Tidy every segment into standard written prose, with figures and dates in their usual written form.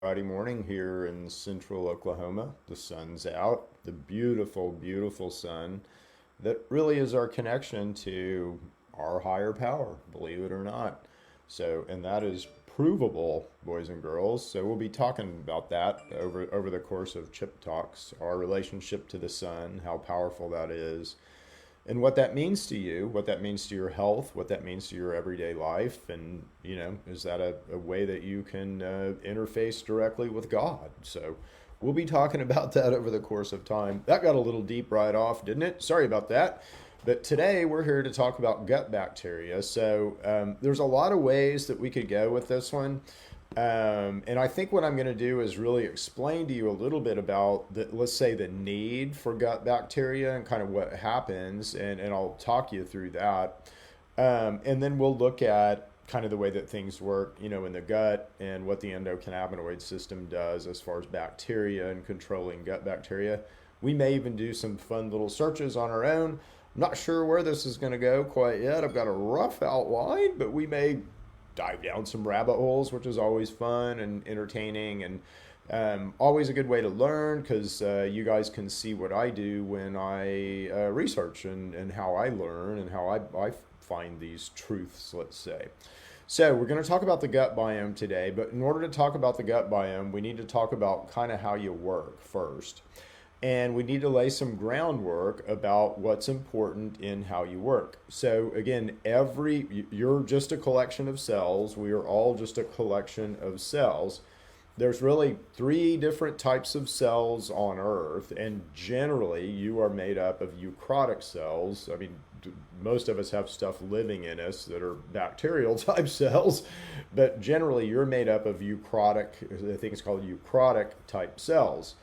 Friday morning here in central Oklahoma. The sun's out, the beautiful, beautiful sun that really is our connection to our higher power, believe it or not. And that is provable, boys and girls. So we'll be talking about that over the course of Chip Talks, our relationship to the sun, how powerful that is, and what that means to you, what that means to your health, what that means to your everyday life, and is that a way that you can interface directly with God? So we'll be talking about that over the course of time. That got a little deep right off, didn't it? Sorry about that. But today we're here to talk about gut bacteria. So there's a lot of ways that we could go with this one. And I think what I'm going to do is really explain to you a little bit about let's say the need for gut bacteria and kind of what happens, and I'll talk you through that. And then we'll look at kind of the way that things work, in the gut and what the endocannabinoid system does as far as bacteria and controlling gut bacteria. We may even do some fun little searches on our own. I'm not sure where this is going to go quite yet. I've got a rough outline, but we may dive down some rabbit holes, which is always fun and entertaining, and always a good way to learn, because you guys can see what I do when I research and how I learn and how I find these truths, let's say. So we're going to talk about the gut biome today, but in order to talk about the gut biome, we need to talk about kind of how you work first. And we need to lay some groundwork about what's important in how you work. So again, you're just a collection of cells. We are all just a collection of cells. There's really 3 different types of cells on Earth, and generally you are made up of eukaryotic cells. I mean, most of us have stuff living in us that are bacterial type cells, but generally you're made up of eukaryotic, I think it's called eukaryotic type cells.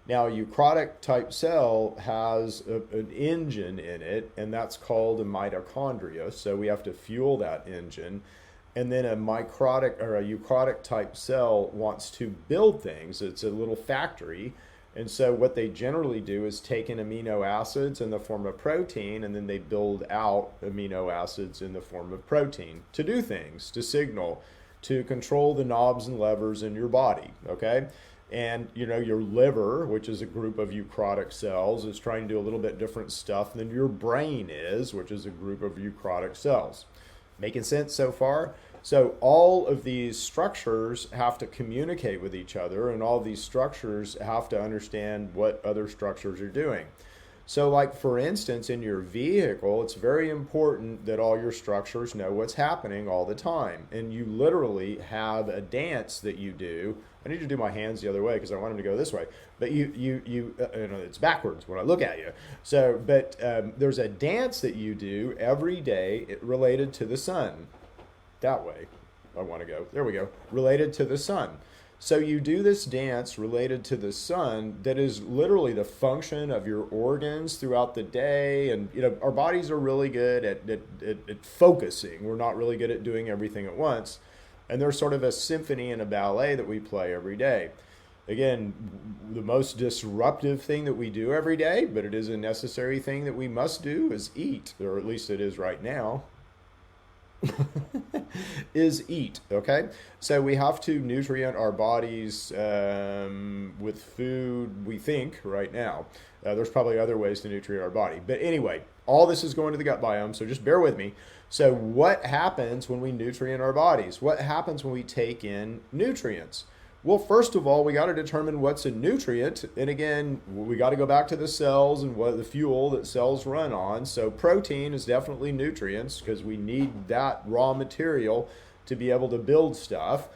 Now, a eukaryotic type cell has an engine in it, and that's called a mitochondria. So we have to fuel that engine. And then a eukaryotic type cell wants to build things. It's a little factory. And so what they generally do is take in amino acids in the form of protein, and then they build out amino acids in the form of protein to do things, to signal, to control the knobs and levers in your body, okay? And your liver, which is a group of eukaryotic cells, is trying to do a little bit different stuff than your brain is, which is a group of eukaryotic cells. Making sense so far? So all of these structures have to communicate with each other, and all these structures have to understand what other structures are doing. So like, for instance, in your vehicle, it's very important that all your structures know what's happening all the time. And you literally have a dance that you do. I need to do my hands the other way because I want them to go this way. But it's backwards when I look at you. So, but there's a dance that you do every day related to the sun. That way I want to go. There we go. Related to the sun. So you do this dance related to the sun that is literally the function of your organs throughout the day. And, our bodies are really good at focusing. We're not really good at doing everything at once. And there's sort of a symphony and a ballet that we play every day. Again, the most disruptive thing that we do every day, but it is a necessary thing that we must do, is eat, or at least it is right now. Is eat, okay? So we have to nutrient our bodies with food, we think, right now. There's probably other ways to nutrient our body. But anyway, all this is going to the gut biome, so just bear with me. So what happens when we nutrient our bodies? What happens when we take in nutrients? Well, first of all, we got to determine what's a nutrient. And again, we got to go back to the cells and what the fuel that cells run on. So protein is definitely nutrients because we need that raw material to be able to build stuff.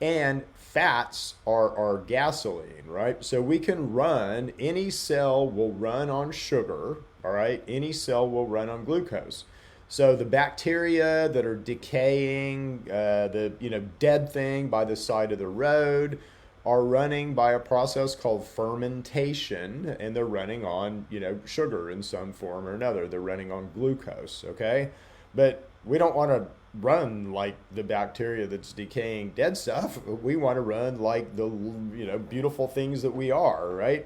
And fats are gasoline, right? So we can run, any cell will run on sugar, all right? Any cell will run on glucose. So the bacteria that are decaying, the dead thing by the side of the road, are running by a process called fermentation, and they're running on sugar in some form or another. They're running on glucose, okay? But we don't want to run like the bacteria that's decaying dead stuff. We want to run like the beautiful things that we are, right?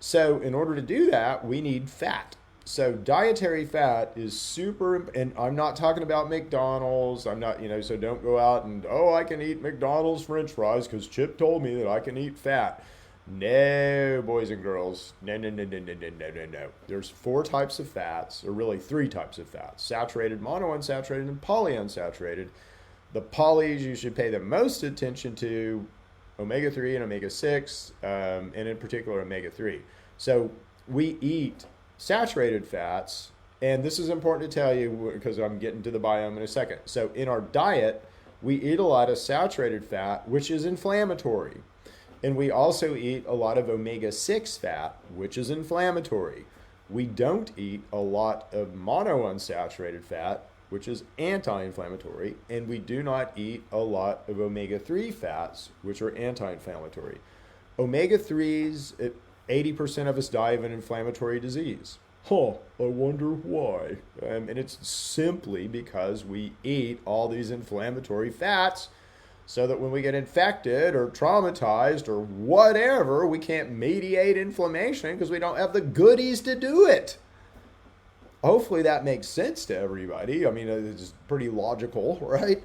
So in order to do that, we need fat. So dietary fat is super, and I'm not talking about McDonald's. I'm not, so don't go out and, oh, I can eat McDonald's French fries because Chip told me that I can eat fat. No, boys and girls. No, no, no, no, no, no, no, no, no. There's 4 types of fats, or really 3 types of fats: saturated, monounsaturated, and polyunsaturated. The polys you should pay the most attention to: omega-3 and omega-6, and in particular omega-3. So we eat saturated fats, and this is important to tell you because I'm getting to the biome in a second. So in our diet, we eat a lot of saturated fat, which is inflammatory. And we also eat a lot of omega-6 fat, which is inflammatory. We don't eat a lot of monounsaturated fat, which is anti-inflammatory, and we do not eat a lot of omega-3 fats, which are anti-inflammatory. Omega-3s, 80% of us die of an inflammatory disease. I wonder why. And it's simply because we eat all these inflammatory fats so that when we get infected or traumatized or whatever, we can't mediate inflammation because we don't have the goodies to do it. Hopefully that makes sense to everybody. I mean, it's pretty logical, right?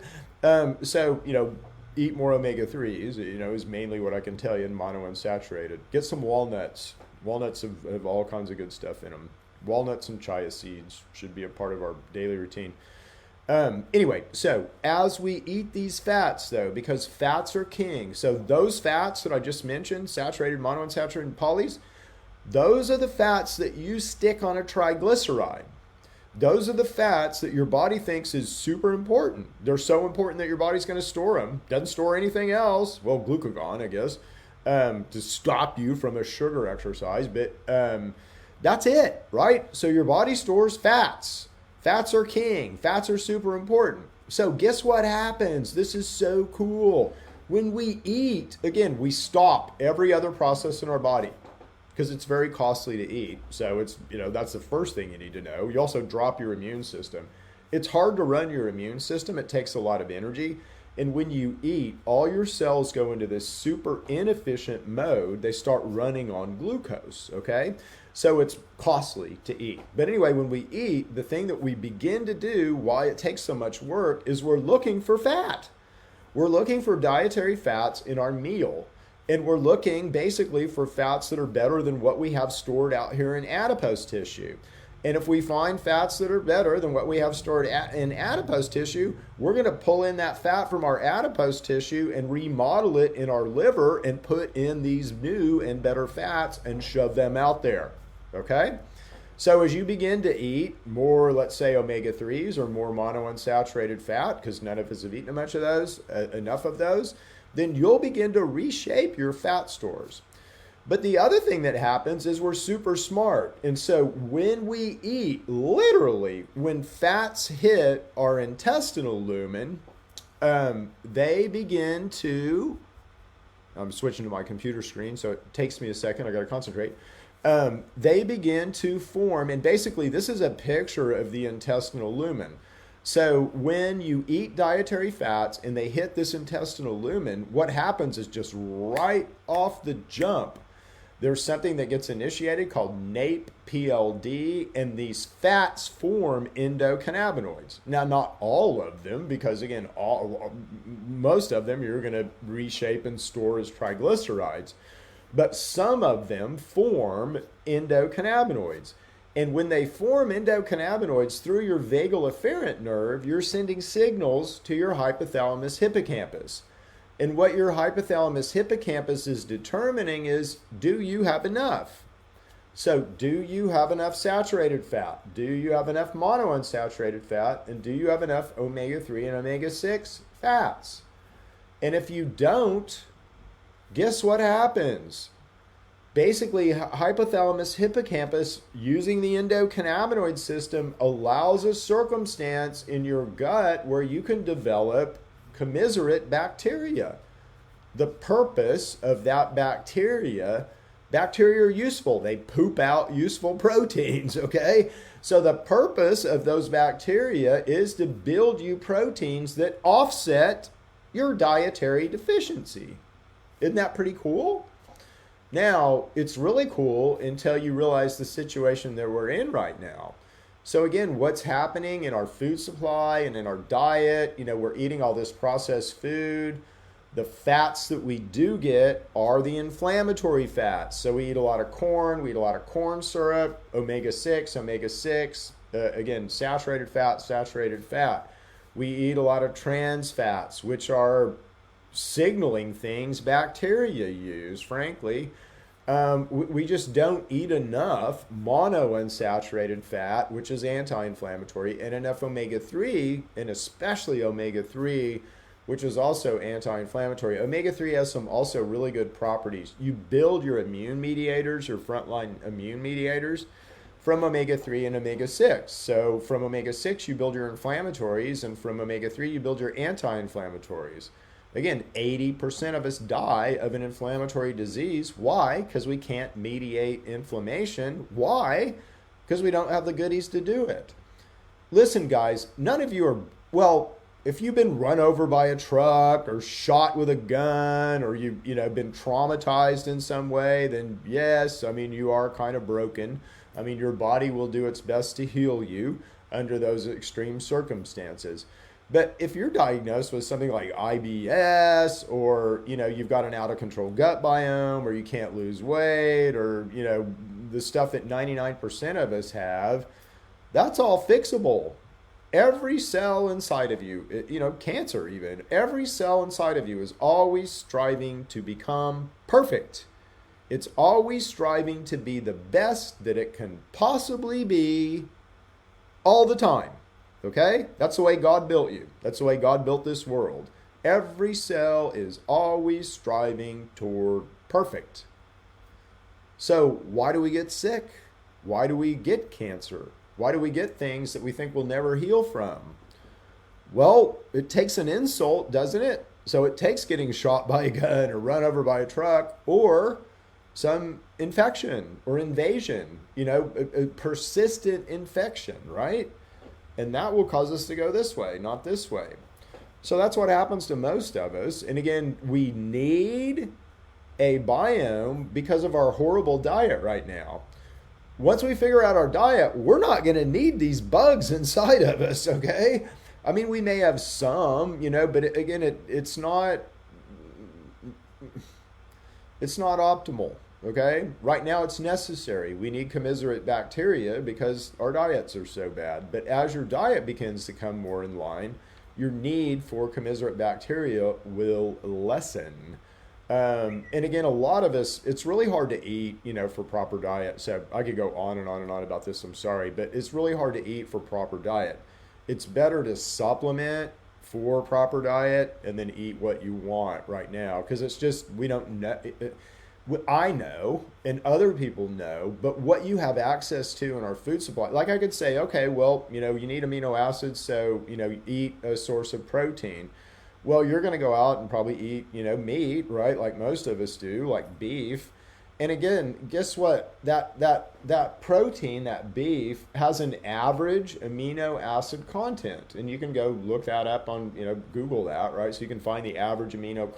Eat more omega-3s, is mainly what I can tell you in monounsaturated. Get some walnuts. Walnuts have all kinds of good stuff in them. Walnuts and chia seeds should be a part of our daily routine. Anyway, so as we eat these fats, though, because fats are king, so those fats that I just mentioned, saturated, monounsaturated, and polys, those are the fats that you stick on a triglyceride. Those are the fats that your body thinks is super important. They're so important that your body's going to store them. Doesn't store anything else. Well, glucagon, I guess, to stop you from a sugar exercise. But that's it, right? So your body stores fats. Fats are king. Fats are super important. So guess what happens? This is so cool. When we eat, again, we stop every other process in our body, because it's very costly to eat. So it's, that's the first thing you need to know. You also drop your immune system. It's hard to run your immune system. It takes a lot of energy. And when you eat, all your cells go into this super inefficient mode. They start running on glucose, okay? So it's costly to eat. But anyway, when we eat, the thing that we begin to do, why it takes so much work, is we're looking for fat. We're looking for dietary fats in our meal. And we're looking basically for fats that are better than what we have stored out here in adipose tissue. And if we find fats that are better than what we have stored in adipose tissue, we're going to pull in that fat from our adipose tissue and remodel it in our liver and put in these new and better fats and shove them out there. Okay? So as you begin to eat more, let's say, omega-3s or more monounsaturated fat, because none of us have eaten much of those, enough of those, then you'll begin to reshape your fat stores. But the other thing that happens is we're super smart. And so when we eat, literally, when fats hit our intestinal lumen, they begin to, I'm switching to my computer screen, so it takes me a second, I got to concentrate. They begin to form, and basically this is a picture of the intestinal lumen. So when you eat dietary fats and they hit this intestinal lumen, what happens is just right off the jump, there's something that gets initiated called NAPE-PLD, and these fats form endocannabinoids. Now, not all of them, because again, most of them you're going to reshape and store as triglycerides, but some of them form endocannabinoids. And when they form endocannabinoids through your vagal afferent nerve, you're sending signals to your hypothalamus hippocampus. And what your hypothalamus hippocampus is determining is, do you have enough? So do you have enough saturated fat? Do you have enough monounsaturated fat? And do you have enough omega-3 and omega-6 fats? And if you don't, guess what happens? Basically, hypothalamus hippocampus, using the endocannabinoid system, allows a circumstance in your gut where you can develop commiserate bacteria. The purpose of that bacteria are useful. They poop out useful proteins, okay? So the purpose of those bacteria is to build you proteins that offset your dietary deficiency. Isn't that pretty cool? Now, it's really cool until you realize the situation that we're in right now. So again, what's happening in our food supply and in our diet, we're eating all this processed food. The fats that we do get are the inflammatory fats. So we eat a lot of corn, we eat a lot of corn syrup, omega-6, again, saturated fat, saturated fat. We eat a lot of trans fats, which are signaling things bacteria use, frankly. We just don't eat enough monounsaturated fat, which is anti-inflammatory, and enough omega-3, and especially omega-3, which is also anti-inflammatory. Omega-3 has some also really good properties. You build your immune mediators, your frontline immune mediators, from omega-3 and omega-6. So from omega-6, you build your inflammatories, and from omega-3, you build your anti-inflammatories. Again, 80% of us die of an inflammatory disease. Why? Because we can't mediate inflammation. Why? Because we don't have the goodies to do it. Listen, guys, none of you are, well, if you've been run over by a truck or shot with a gun or you've been traumatized in some way, then yes, you are kind of broken. Your body will do its best to heal you under those extreme circumstances. But if you're diagnosed with something like IBS, or you've got an out of control gut biome, or you can't lose weight, or the stuff that 99% of us have, that's all fixable. Every cell inside of you, cancer even, every cell inside of you is always striving to become perfect. It's always striving to be the best that it can possibly be all the time. Okay? That's the way God built you. That's the way God built this world. Every cell is always striving toward perfect. So why do we get sick? Why do we get cancer? Why do we get things that we think we'll never heal from? Well, it takes an insult, doesn't it? So it takes getting shot by a gun or run over by a truck or some infection or invasion, a persistent infection, right? And that will cause us to go this way, not this way. So that's what happens to most of us. And again, we need a biome because of our horrible diet right now. Once we figure out our diet, we're not going to need these bugs inside of us, okay? We may have some, but again, it's not optimal, okay? Right now it's necessary. We need commiserate bacteria because our diets are so bad. But as your diet begins to come more in line, your need for commiserate bacteria will lessen. And again, a lot of us, it's really hard to eat, for proper diet. So I could go on and on and on about this, I'm sorry, but it's really hard to eat for proper diet. It's better to supplement for proper diet and then eat what you want right now. Because it's just, we don't know. I know, and other people know, but what you have access to in our food supply, like I could say, okay, well, you need amino acids, so, eat a source of protein. Well, you're going to go out and probably eat, meat, right? Like most of us do, like beef. And again, guess what? That protein, that beef, has an average amino acid content. And you can go look that up on, Google that, right? So you can find the average amino acid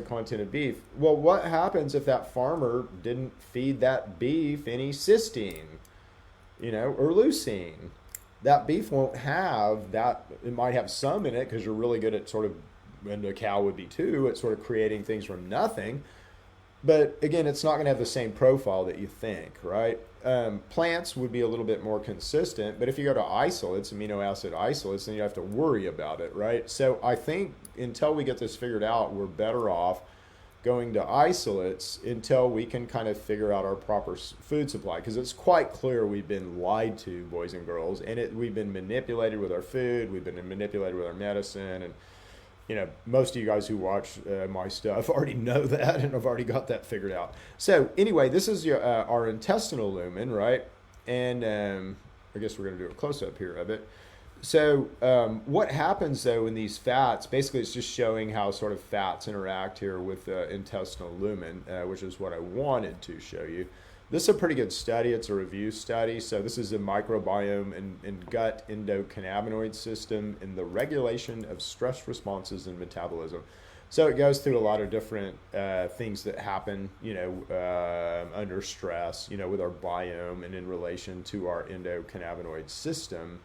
content of beef. Well, what happens if that farmer didn't feed that beef any cysteine, or leucine? That beef won't have that. It might have some in it because you're really good at sort of, and a cow would be too, at sort of creating things from nothing. But again, it's not going to have the same profile that you think, right? Plants would be a little bit more consistent, but if you go to isolates, amino acid isolates, then you have to worry about it, right? So I think until we get this figured out, we're better off going to isolates until we can kind of figure out our proper food supply, because it's quite clear we've been lied to, boys and girls, and we've been manipulated with our food, we've been manipulated with our medicine, and most of you guys who watch my stuff already know that, and I've already got that figured out. So anyway, this is our intestinal lumen, right? And I guess we're going to do a close-up here of it. So what happens, though, in these fats, basically it's just showing how sort of fats interact here with the intestinal lumen, which is what I wanted to show you. This is a pretty good study. It's a review study. So this is a microbiome and gut endocannabinoid system in the regulation of stress responses and metabolism. So it goes through a lot of different things that happen, under stress, with our biome and in relation to our endocannabinoid system.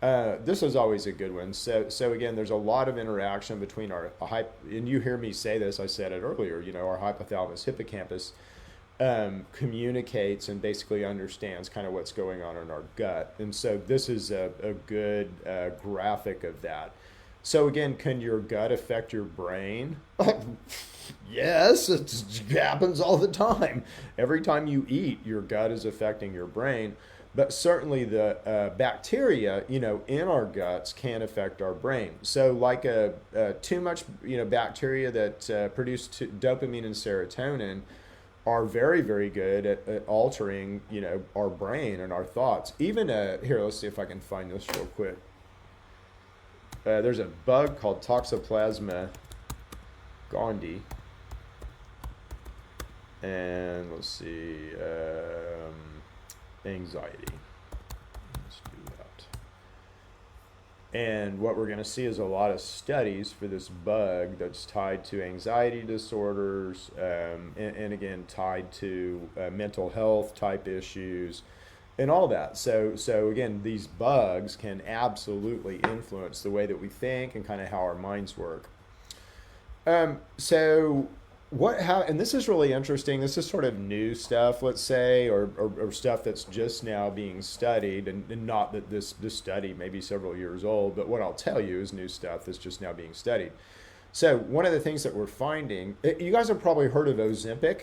This is always a good one. So again, there's a lot of interaction between and you hear me say this, I said it earlier, our hypothalamus hippocampus communicates and basically understands kind of what's going on in our gut. And so this is a good graphic of that. So again, can your gut affect your brain? Yes, it happens all the time. Every time you eat, your gut is affecting your brain. But certainly the bacteria, in our guts can affect our brain. So like too much, bacteria that produce dopamine and serotonin are very, very good at altering, our brain and our thoughts. Even here, let's see if I can find this real quick. There's a bug called Toxoplasma gondii. And let's see, anxiety. Let's do that. And what we're going to see is a lot of studies for this bug that's tied to anxiety disorders, and again, tied to mental health type issues and all that. So again, these bugs can absolutely influence the way that we think and kind of how our minds work. And this is really interesting. This is sort of new stuff, let's say, or stuff that's just now being studied, and not that this study may be several years old, but what I'll tell you is new stuff that's just now being studied. So one of the things that we're finding, you guys have probably heard of Ozempic.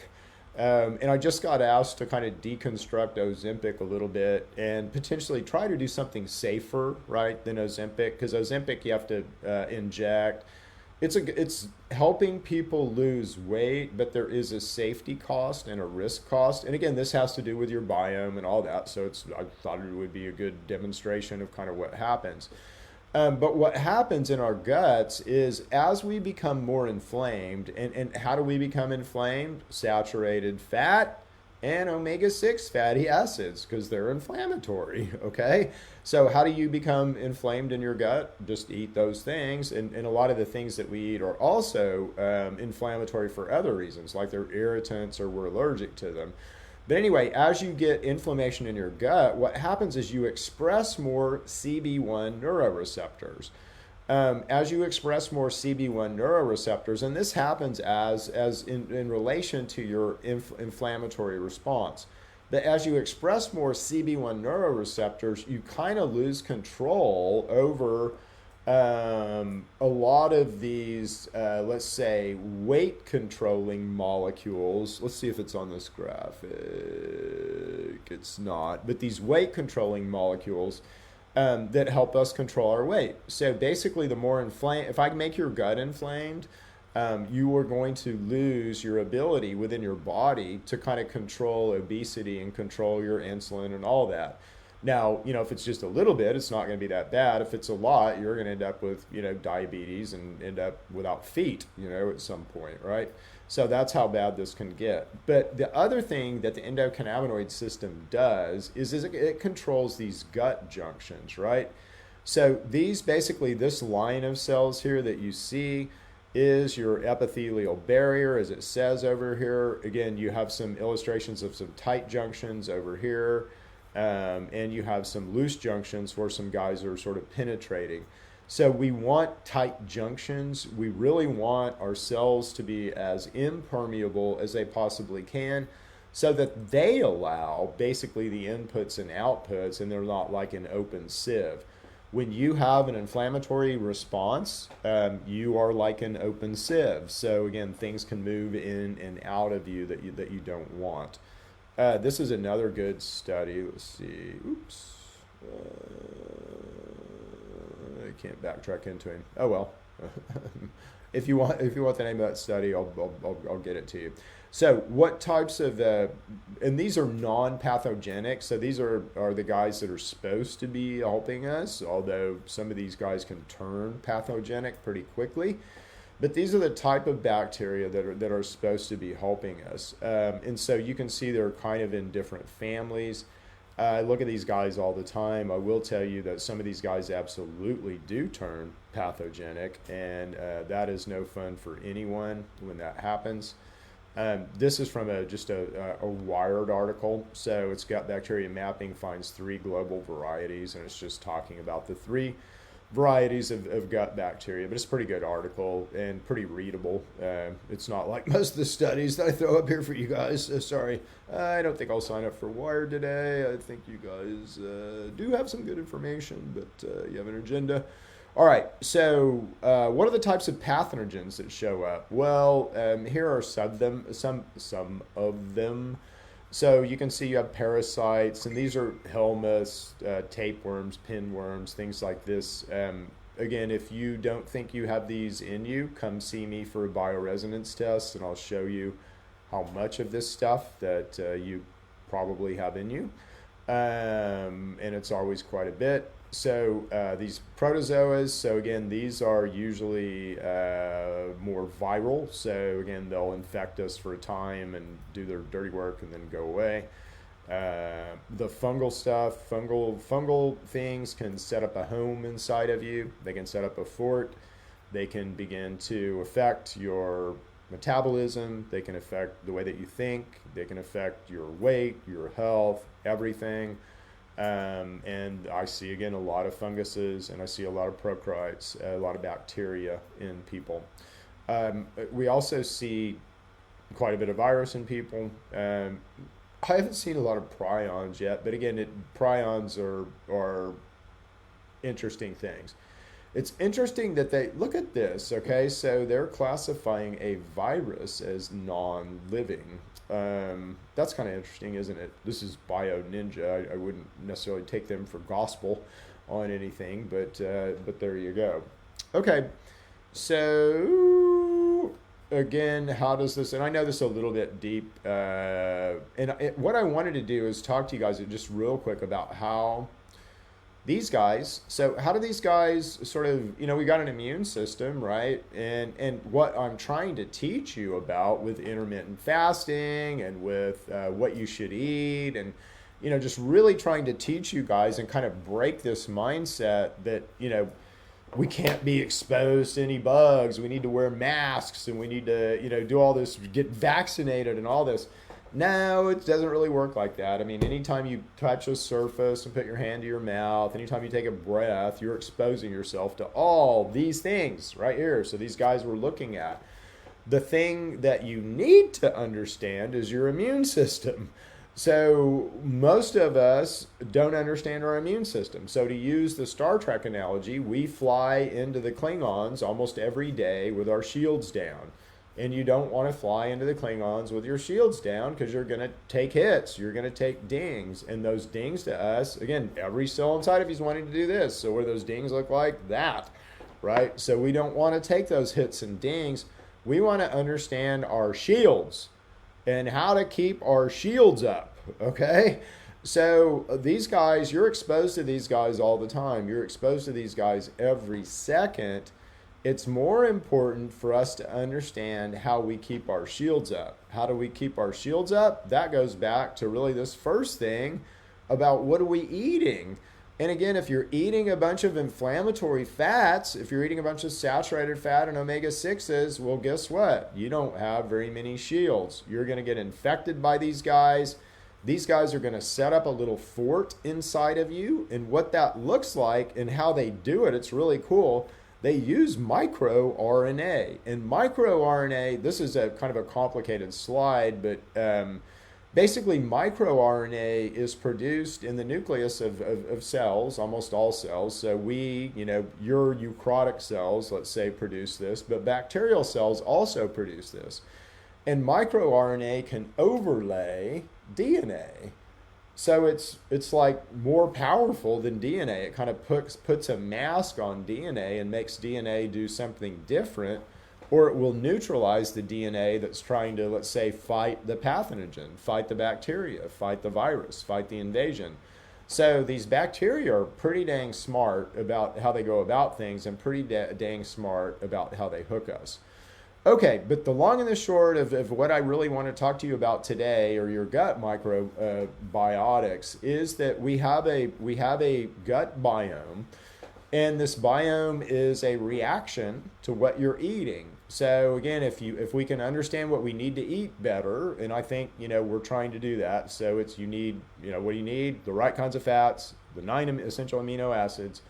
And I just got asked to kind of deconstruct Ozempic a little bit and potentially try to do something safer, right, than Ozempic. Because Ozempic, you have to inject. It's helping people lose weight, but there is a safety cost and a risk cost. And again, this has to do with your biome and all that. So I thought it would be a good demonstration of kind of what happens. But what happens in our guts is as we become more inflamed, and how do we become inflamed? Saturated fat and omega-6 fatty acids, because they're inflammatory, okay? So how do you become inflamed in your gut? Just eat those things. And a lot of the things that we eat are also inflammatory for other reasons, like they're irritants or we're allergic to them. But anyway, as you get inflammation in your gut, what happens is you express more CB1 neuroreceptors. As you express more CB1 neuroreceptors, and this happens as in relation to your inflammatory response. But as you express more CB1 neuroreceptors, you kind of lose control over a lot of these, let's say, weight controlling molecules. Let's see if it's on this graphic. It's not. But these weight controlling molecules that help us control our weight. So basically, the more inflamed, if I make your gut inflamed, you are going to lose your ability within your body to kind of control obesity and control your insulin and all that. Now, if it's just a little bit, it's not going to be that bad. If it's a lot, you're going to end up with, diabetes and end up without feet, at some point, right? So that's how bad this can get. But the other thing that the endocannabinoid system does is it controls these gut junctions, right? So this line of cells here that you see is your epithelial barrier, as it says over here. Again, you have some illustrations of some tight junctions over here. And you have some loose junctions where some guys are sort of penetrating. So we want tight junctions. We really want our cells to be as impermeable as they possibly can so that they allow basically the inputs and outputs, and they're not like an open sieve. When you have an inflammatory response, you are like an open sieve. So again, things can move in and out of you that you don't want. This is another good study. Let's see. Oops. I can't backtrack into him. Oh well. If you want the name of that study, I'll get it to you. So what types of and these are non-pathogenic. So these are the guys that are supposed to be helping us, although some of these guys can turn pathogenic pretty quickly. But these are the type of bacteria that are supposed to be helping us. And so you can see they're kind of in different families. I look at these guys all the time. I will tell you that some of these guys absolutely do turn pathogenic, and that is no fun for anyone when that happens. This is from just a Wired article. So it's gut bacteria mapping finds 3 global varieties, and it's just talking about the 3 varieties of gut bacteria. But it's a pretty good article and pretty readable. It's not like most of the studies that I throw up here for you guys. Sorry, I don't think I'll sign up for Wired today. I think you guys do have some good information, but you have an agenda. All right, so what are the types of pathogens that show up? Well, here are some of them. So you can see you have parasites, and these are helminths, tapeworms, pinworms, things like this. Again, if you don't think you have these in you, come see me for a bioresonance test, and I'll show you how much of this stuff that you probably have in you. And it's always quite a bit. So these protozoas, so again, these are usually more viral. So again, they'll infect us for a time and do their dirty work and then go away. The fungal stuff, fungal things can set up a home inside of you. They can set up a fort. They can begin to affect your metabolism. They can affect the way that you think. They can affect your weight, your health, everything. And I see, again, a lot of funguses, and I see a lot of prokaryotes, a lot of bacteria in people. We also see quite a bit of virus in people. I haven't seen a lot of prions yet, but again, prions are interesting things. It's interesting that they look at this, okay? So they're classifying a virus as non-living. That's kind of interesting, isn't it? This is Bio Ninja. I wouldn't necessarily take them for gospel on anything, but there you go. Okay, so again, how does this, and I know this is a little bit deep, what I wanted to do is talk to you guys just real quick about how these guys, so how do these guys sort of, we got an immune system, right? And what I'm trying to teach you about with intermittent fasting and with what you should eat, and, just really trying to teach you guys and kind of break this mindset that, we can't be exposed to any bugs. We need to wear masks, and we need to, do all this, get vaccinated and all this. No, it doesn't really work like that. I mean, anytime you touch a surface and put your hand to your mouth, anytime you take a breath, you're exposing yourself to all these things right here. So these guys we're looking at. The thing that you need to understand is your immune system. So most of us don't understand our immune system. So to use the Star Trek analogy, we fly into the Klingons almost every day with our shields down. And you don't want to fly into the Klingons with your shields down, because you're going to take hits. You're going to take dings. And those dings to us, again, every cell inside of you is wanting to do this. So what do those dings look like? That, right? So we don't want to take those hits and dings. We want to understand our shields and how to keep our shields up, okay? So these guys, you're exposed to these guys all the time. You're exposed to these guys every second. It's more important for us to understand how we keep our shields up. How do we keep our shields up? That goes back to really this first thing about what are we eating? And again, if you're eating a bunch of inflammatory fats, if you're eating a bunch of saturated fat and omega-6s, well, guess what? You don't have very many shields. You're going to get infected by these guys. These guys are going to set up a little fort inside of you. And what that looks like and how they do it, it's really cool. They use microRNA. And microRNA, this is a kind of a complicated slide, but basically microRNA is produced in the nucleus of cells, almost all cells. So your eukaryotic cells, let's say, produce this, but bacterial cells also produce this. And microRNA can overlay DNA. So it's like more powerful than DNA. It kind of puts a mask on DNA and makes DNA do something different, or it will neutralize the DNA that's trying to, let's say, fight the pathogen, fight the bacteria, fight the virus, fight the invasion. So these bacteria are pretty dang smart about how they go about things, and pretty dang smart about how they hook us. Okay, but the long and the short of what I really want to talk to you about today, or your gut microbiotics, is that we have a gut biome, and this biome is a reaction to what you're eating. So again, if we can understand what we need to eat better, and I think we're trying to do that. So it's you need what do you need? The right kinds of fats, the 9 essential amino acids,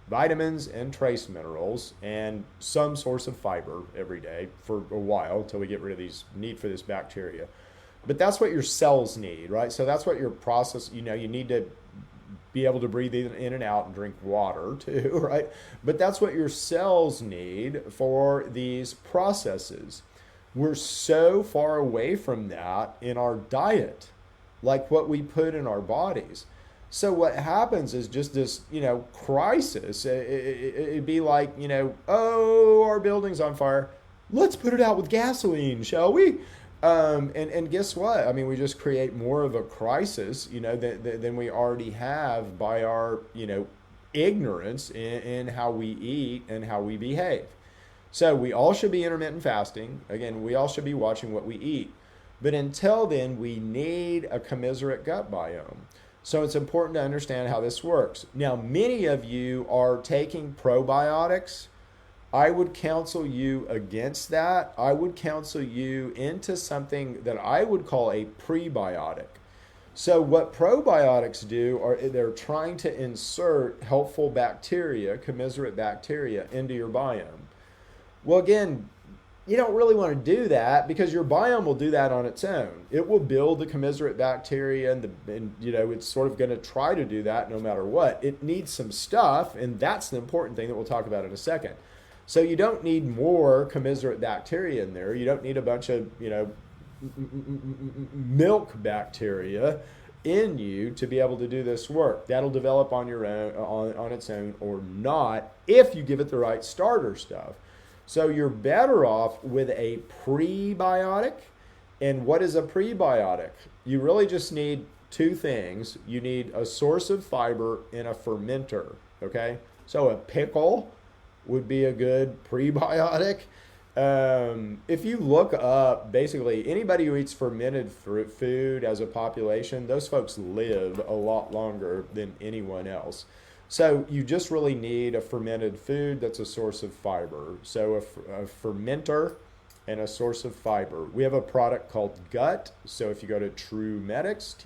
vitamins and trace minerals, and some source of fiber every day for a while until we get rid of these need for this bacteria. But that's what your cells need, right? So that's what your process, you need to be able to breathe in and out and drink water too, right? But that's what your cells need for these processes. We're so far away from that in our diet, like what we put in our bodies. So what happens is just this, crisis. It'd be like, oh, our building's on fire. Let's put it out with gasoline, shall we? And guess what? I mean, we just create more of a crisis, than we already have by our, ignorance in how we eat and how we behave. So we all should be intermittent fasting. Again, we all should be watching what we eat. But until then, we need a commiserate gut biome. So it's important to understand how this works. Now, many of you are taking probiotics. I would counsel you against that. I would counsel you into something that I would call a prebiotic. So what probiotics do are they're trying to insert helpful bacteria, commiserate bacteria, into your biome. Well, again, you don't really want to do that because your biome will do that on its own. It will build the commiserate bacteria, and it's sort of going to try to do that no matter what. It needs some stuff, and that's the important thing that we'll talk about in a second. So you don't need more commiserate bacteria in there. You don't need a bunch of milk bacteria in you to be able to do this work. That'll develop on your own, on its own, or not, if you give it the right starter stuff. So you're better off with a prebiotic. And what is a prebiotic? You really just need two things. You need a source of fiber and a fermenter, okay? So a pickle would be a good prebiotic. If you look up, basically, anybody who eats fermented food as a population, those folks live a lot longer than anyone else. So you just really need a fermented food that's a source of fiber. So a fermenter and a source of fiber. We have a product called Gut. So if you go to TrueMedix,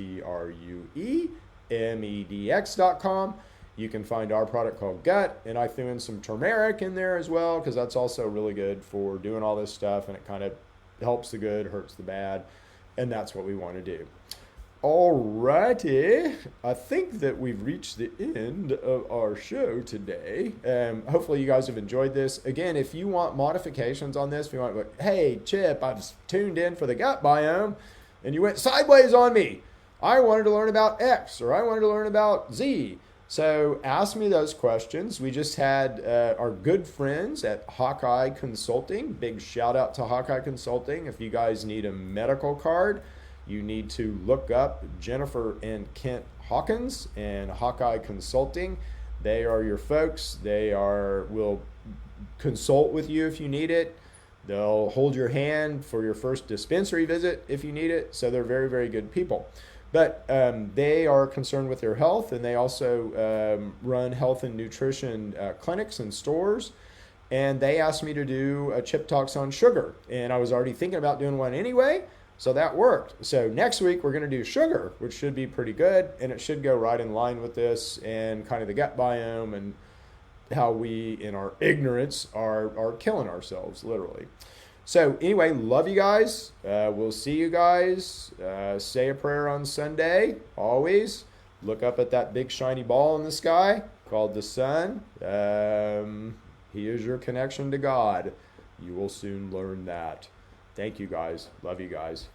TrueMedx.com, you can find our product called Gut. And I threw in some turmeric in there as well, because that's also really good for doing all this stuff. And it kind of helps the good, hurts the bad. And that's what we want to do. Alrighty, I think that we've reached the end of our show today. Hopefully you guys have enjoyed this. Again, if you want modifications on this, if you want, like, hey, Chip, I've tuned in for the gut biome, and you went sideways on me. I wanted to learn about X, or I wanted to learn about Z. So ask me those questions. We just had our good friends at Hawkeye Consulting. Big shout out to Hawkeye Consulting. If you guys need a medical card, you need to look up Jennifer and Kent Hawkins and Hawkeye Consulting. They are your folks. Will consult with you if you need it. They'll hold your hand for your first dispensary visit if you need it. So they're very, very good people. But they are concerned with your health, and they also run health and nutrition clinics and stores. And they asked me to do a Chip Talks on sugar. And I was already thinking about doing one anyway. So that worked. So next week we're going to do sugar, which should be pretty good, and it should go right in line with this and kind of the gut biome and how we, in our ignorance, are killing ourselves, literally. So anyway, love you guys. We'll see you guys. Say a prayer on Sunday, always. Look up at that big shiny ball in the sky called the sun. He is your connection to God. You will soon learn that. Thank you guys. Love you guys.